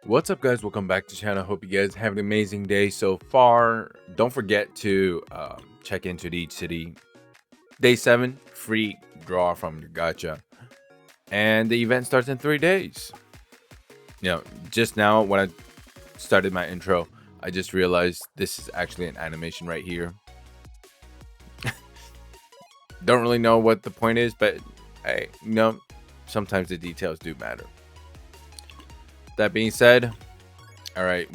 What's up, guys? Welcome back to the channel. Hope you guys have an amazing day so far. Don't forget to check into Riichi City. Day 7, free draw from your gacha. And the event starts in 3 days. Just now when I started my intro, I just realized this is actually an animation right here. Don't really know what the point is, but hey, sometimes the details do matter. That being said, all right,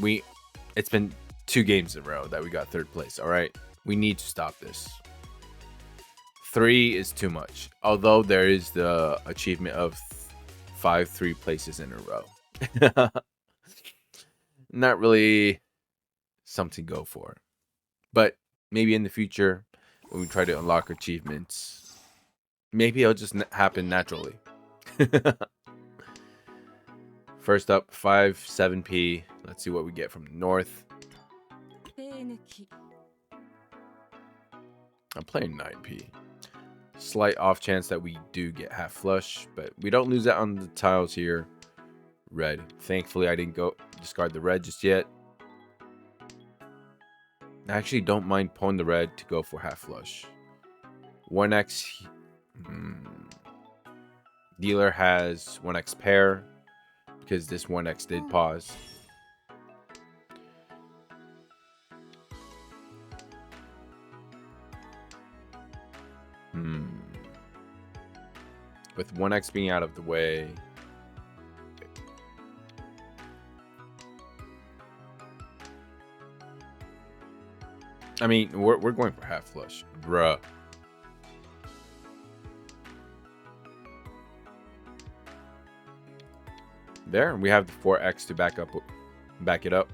it's been 2 games in a row that we got 3rd place. All right, we need to stop this. 3 is too much. Although there is the achievement of 5 3 places in a row. Not really something to go for, but maybe in the future when we try to unlock achievements, maybe it'll just happen naturally. First up, 7p. Let's see what we get from the north. I'm playing 9p. Slight off chance that we do get half flush, but we don't lose that on the tiles here. Red. Thankfully, I didn't go discard the red just yet. I actually don't mind pulling the red to go for half flush. 1x. Dealer has 1x pair because this 1x did pause. With 1x being out of the way, I mean, we're going for half flush, bruh. There, we have the 4x to back it up.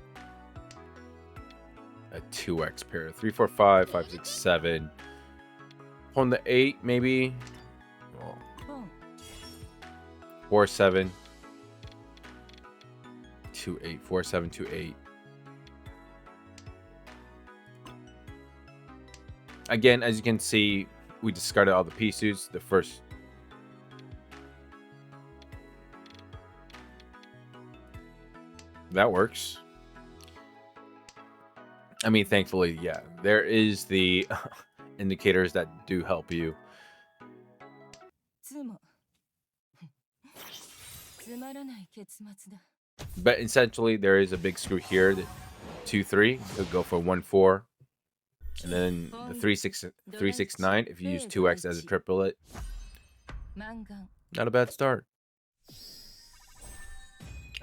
A 2x pair, 3, 4, 5, 5, 6, 7. On the 8, maybe. 4, 7, 2, 8, 4, 7, 2, 8. Again, as you can see, we discarded all the P suits. The first. That works. I mean, thankfully, yeah. There is the indicators that do help you. But essentially, there is a big screw here. The 2, 3 could go for 1, 4. And then the 3, 6, 3, 6, 9 if you use 2x as a triplet. Not a bad start.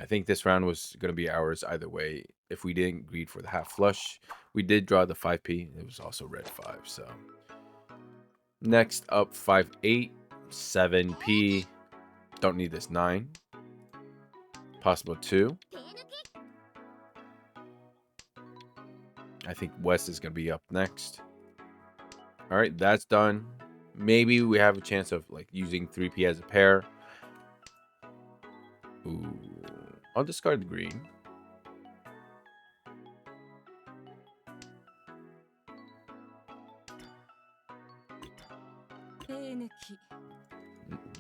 I think this round was going to be ours either way. If we didn't greed for the half flush, we did draw the 5p. It was also red 5. So next up, 5, 8, 7p. Don't need this 9. Possible 2. I think West is going to be up next. All right, that's done. Maybe we have a chance of like using 3p as a pair. Ooh, I'll discard the green.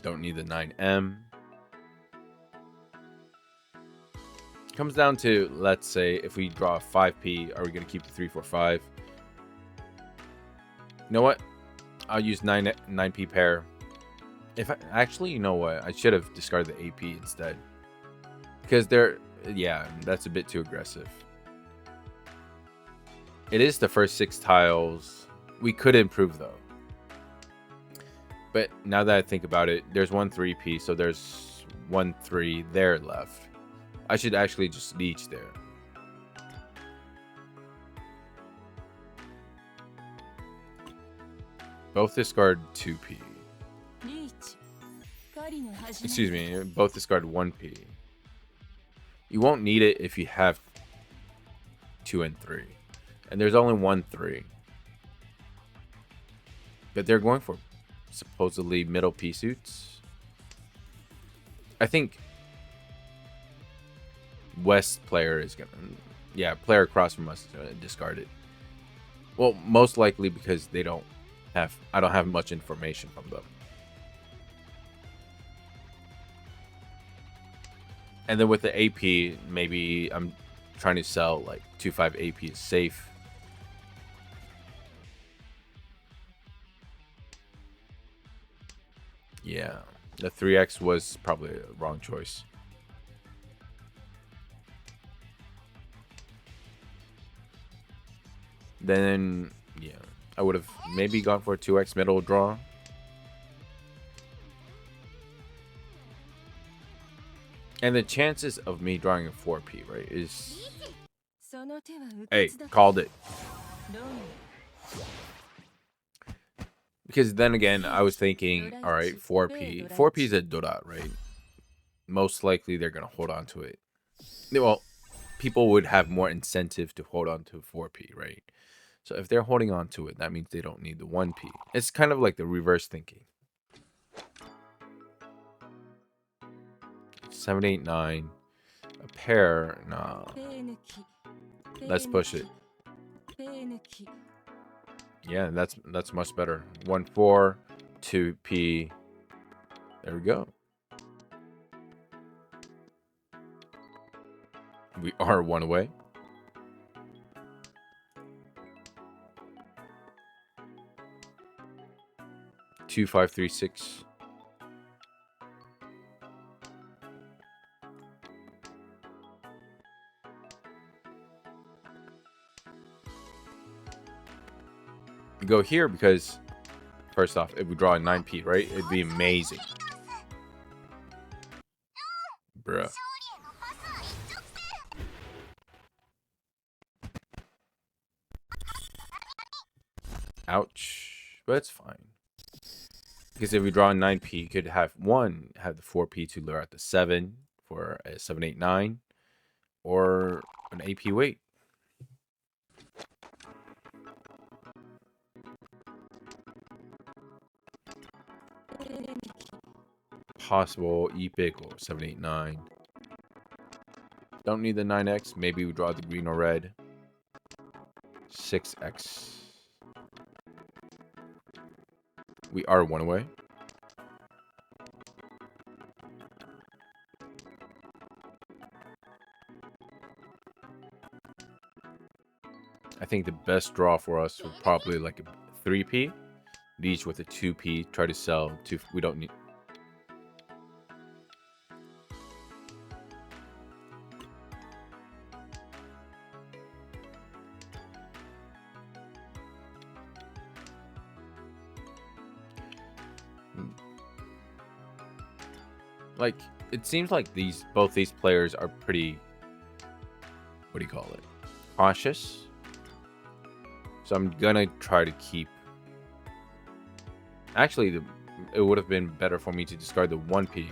Don't need the 9m. Comes down to, let's say, if we draw a 5p, are we going to keep the 3, 4, 5? You know what? I'll use 9p pair. If actually, you know what? I should have discarded the AP instead. Because that's a bit too aggressive. It is the first 6 tiles. We could improve though. But now that I think about it, there's 1 3p, so there's 1 3 there left. I should actually just leech there. Both discard 2p. Excuse me, both discard 1p. You won't need it if you have 2 and 3. And there's only 1 3. But they're going for supposedly middle P suits. I think West player is gonna, player across from us is gonna discard it. Well, most likely because I don't have much information from them. And then with the AP, maybe I'm trying to sell like 2-5 AP is safe. Yeah, the 3x was probably a wrong choice. Then, yeah, I would have maybe gone for a 2x middle draw. And the chances of me drawing a 4p, right, is... Hey, called it. Because then again, I was thinking, all right, 4p. 4p is a dora, right? Most likely they're going to hold on to it. Well, people would have more incentive to hold on to 4p, right? So if they're holding on to it, that means they don't need the 1p. It's kind of like the reverse thinking. 7, 8, 9. A pair, nah. Let's push it. Yeah, that's much better. 1, 4, 2p. There we go. We are one away. Two, 5, 3, 6. You go here because, first off, if we draw a 9p, right, it'd be amazing. Bruh. Ouch. But it's fine. Because if we draw a 9p, you could have the 4p to lure out the 7 for a 7, 8, 9. Or an AP weight. Possible epic or 7, 8, 9. Don't need the 9x. Maybe we draw the green or red. 6x. We are one away. I think the best draw for us would probably like a 3p. Leech with a 2p. Try to sell 2. We don't need. Like, it seems like both these players are pretty, what do you call it, cautious. So I'm gonna try to keep. Actually, it would have been better for me to discard the 1p.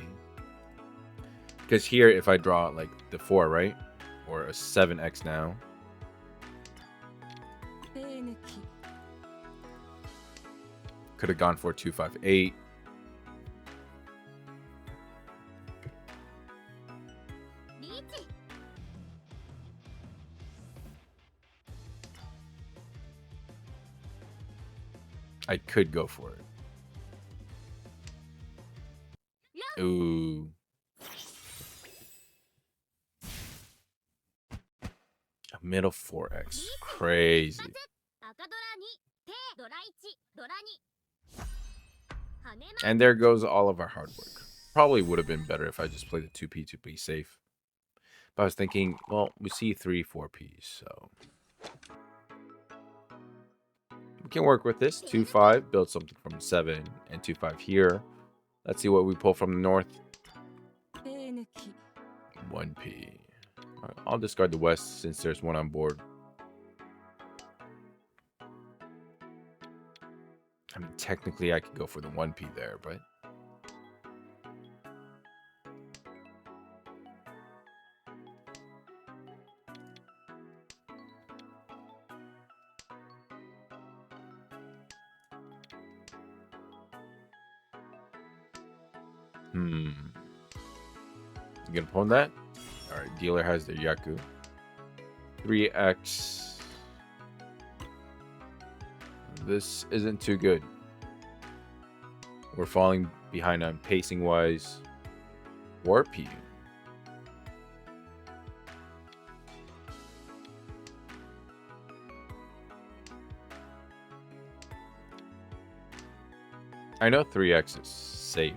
Because here, if I draw like the 4, right, or a 7x now, could have gone for 2, 5, 8. I could go for it. Ooh. A middle 4x. Crazy. And there goes all of our hard work. Probably would have been better if I just played the 2p to be safe. But I was thinking, well, we see 3, 4p's, so we can work with this. 2, 5, build something from 7, and 2, 5 here. Let's see what we pull from the north. 1p. Right, I'll discard the west since there's one on board. I mean, technically I could go for the 1p there, but you gonna pawn that? Alright, dealer has their Yaku. 3x. This isn't too good. We're falling behind on pacing wise. Warp you. I know 3x is safe.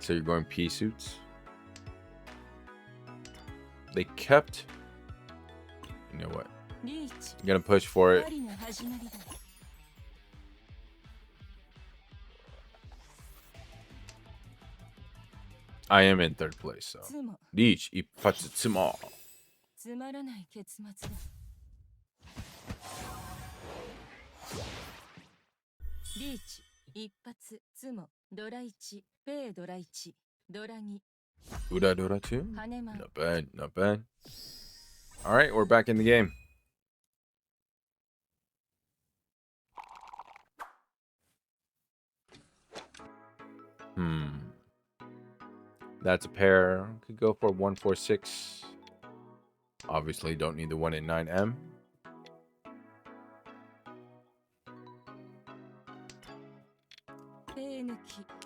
So you're going pea suits. They kept. You know what? I'm gonna push for it. I am in third place, so. Riichi Ipatsu Tsumo. つまらない結末だ。リーチ、一発、ツモ、ドラ1、ペイドラ1、ドラ2。Ura Dora 2? Not bad, not bad. Alright, we're back in the game. That's a pair. Could go for 146. Obviously, don't need the 1 in 9M.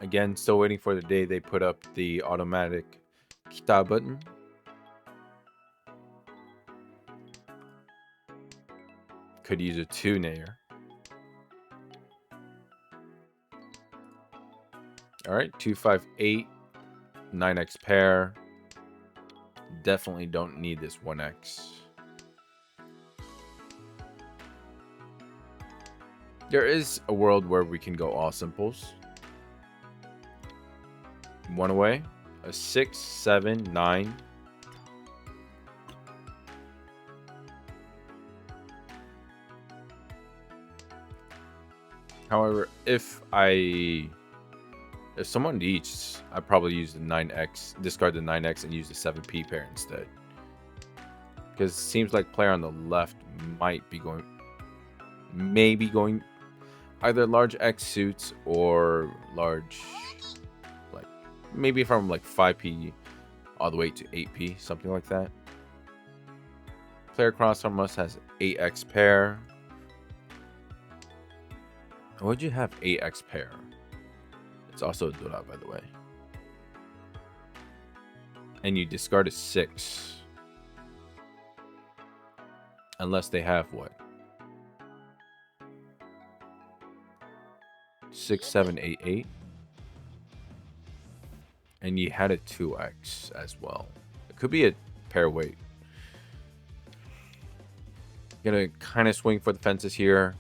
Again, still waiting for the day they put up the automatic kita button. Could use a 2 nair. Alright, 258, 9x pair. Definitely don't need this 1x. There is a world where we can go all simples. One away. A 6, 7, 9. However, if someone needs, I'd probably use the 9x, discard the 9x and use the 7p pair instead. Because it seems like player on the left might be going, maybe going either large X suits or large, like maybe from like 5p all the way to 8p, something like that. Player across from us has 8x pair. Would you have 8x pair? It's also a Dora, by the way. And you discard a 6. Unless they have what? 6, 7, 8, 8. And you had a 2x as well. It could be a pair weight. Gonna kind of swing for the fences here.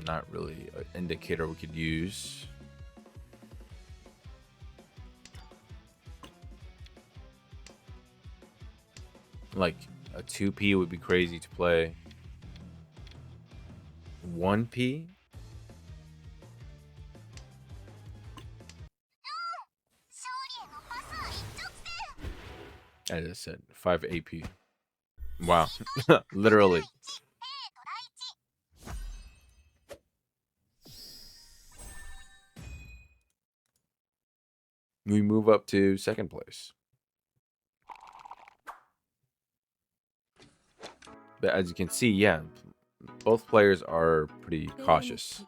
Not really an indicator we could use. Like a 2p would be crazy to play. 1p? As I said, 5 AP. Wow. Literally. We move up to second place. But as you can see, yeah, both players are pretty cautious.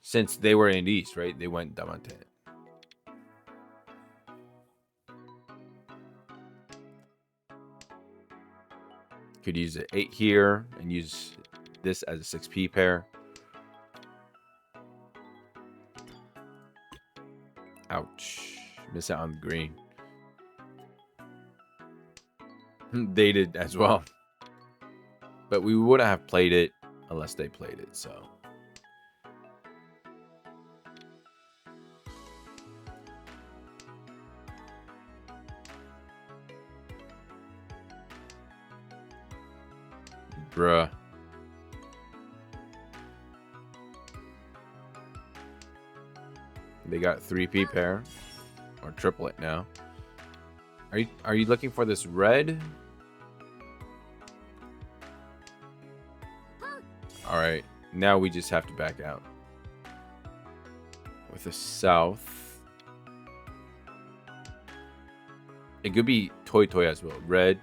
Since they were in East, right? They went Damante. Could use an 8 here and use this as a 6p pair. Ouch. Miss out on the green. They did as well. But we wouldn't have played it unless they played it, so. Bruh. They got 3p pair. Or triplet now. Are you looking for this red? Alright. Now we just have to back out. With the south. It could be Toy Toy as well. Red.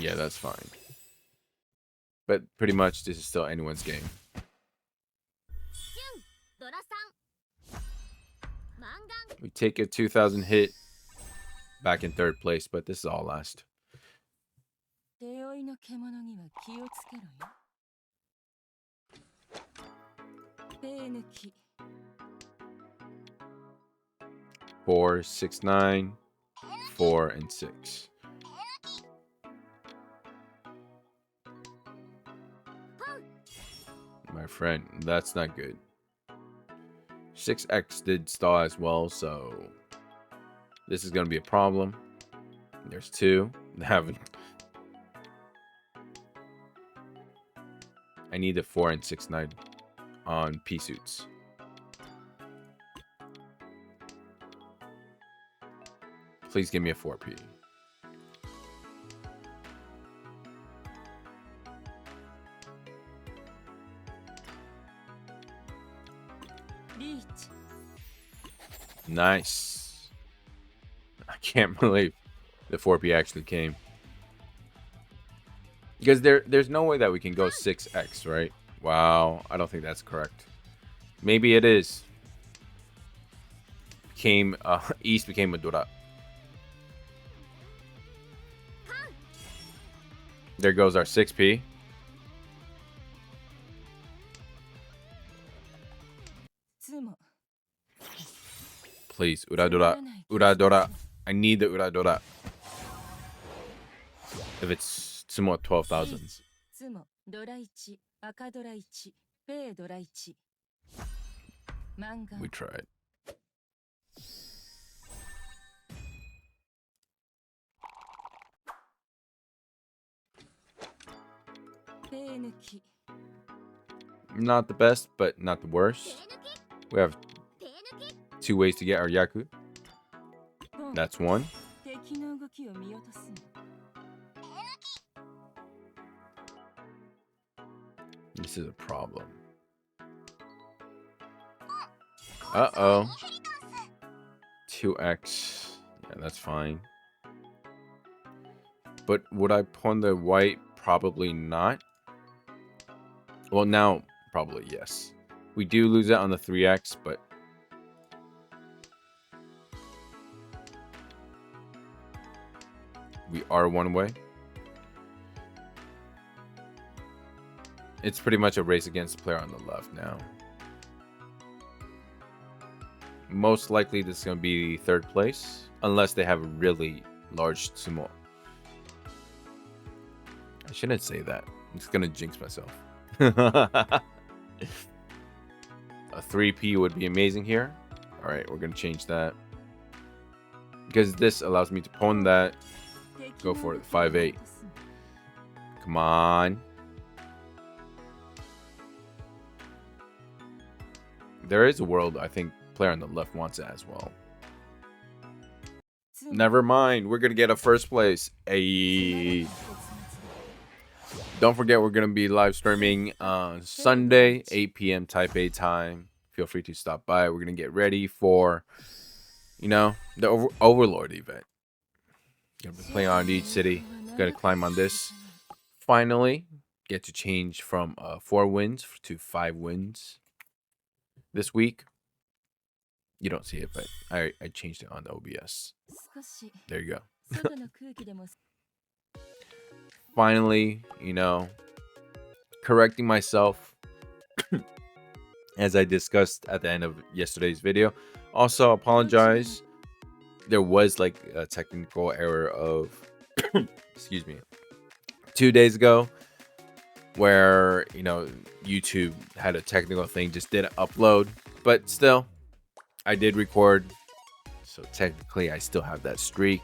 Yeah, that's fine. But pretty much this is still anyone's game. We take a 2,000 hit. Back in third place, but this is all last. 手負いの獣には気をつけろよ。手抜き。 4, 6, 9, 4, and 6. My friend, that's not good. 6x did stall as well, so this is going to be a problem. There's 2. I need a 4 and 6, 9 on P suits. Please give me a 4P. Riichi. Nice. I can't believe the 4P actually came. Because there's no way that we can go 6x, right? Wow, I don't think that's correct. Maybe it is. East became a Dora. There goes our 6P. Please, Uradora. Uradora. I need the Uradora. If it's Tsumo 12,000. We tried. Not the best, but not the worst. We have 2 ways to get our Yaku. That's 1. This is a problem. Uh-oh. 2x. Yeah, that's fine. But would I pawn the white? Probably not. Well, now, probably yes. We do lose out on the 3x, but we are 1 way. It's pretty much a race against the player on the left now. Most likely this is going to be 3rd place, unless they have a really large Tsumo. I shouldn't say that. I'm just going to jinx myself. A 3P would be amazing here. Alright, we're going to change that. Because this allows me to pawn that. Go for it, 5-8. Come on. There is a world, I think, player on the left wants it as well. Never mind. We're going to get a 1st place. Ayy. Don't forget, we're going to be live streaming on Sunday, 8 p.m. Taipei time. Feel free to stop by. We're going to get ready for, you know, the Overlord event. Going to be playing on Riichi City. Going to climb on this. Finally, get to change from 4 wins to 5 wins this week. You don't see it, but I changed it on the OBS. There you go. Finally, you know, correcting myself as I discussed at the end of yesterday's video. Also, apologize. There was like a technical error of, excuse me, 2 days ago where, you know, YouTube had a technical thing, just didn't upload. But still, I did record. So technically, I still have that streak.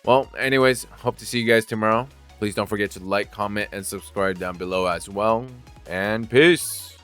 Well, anyways, hope to see you guys tomorrow. Please don't forget to like, comment, and subscribe down below as well. And peace.